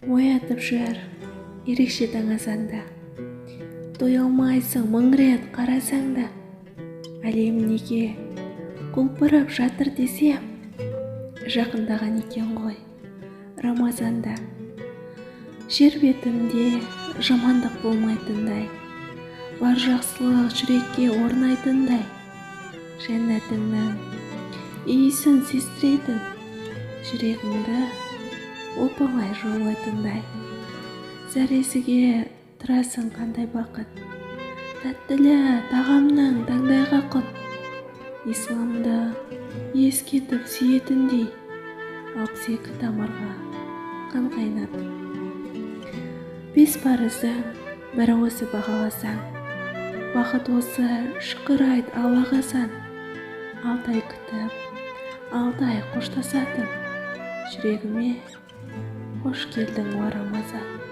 Оятып жібер ерекше таң азанда. Тоя алмайсың мың рет қарасаң да. Әлем неге құлпырып жатыр десем, жақындаған екен ғой Рамазанда. Жер бетінде жамандық болмайтындай, бар жақсылық жүрекке орнайтындай, жәннатыңнан иісін сездіретін, жүрегіңді оп-оңай жаулайтындай. Зәресіге тұрасың қандай бақыт, тәттілі тағамның таңдайға құт. Исламды ескетіп сүйетіндей, 62 тамырға қан қайнатып. 5 парыздың бірі осы бағаласаң, бақыт осы шүкір айт Аллаға сан. 6 ай күтіп, 6 ай қоштасатын, жүрегіме қош келдің о Рамазан.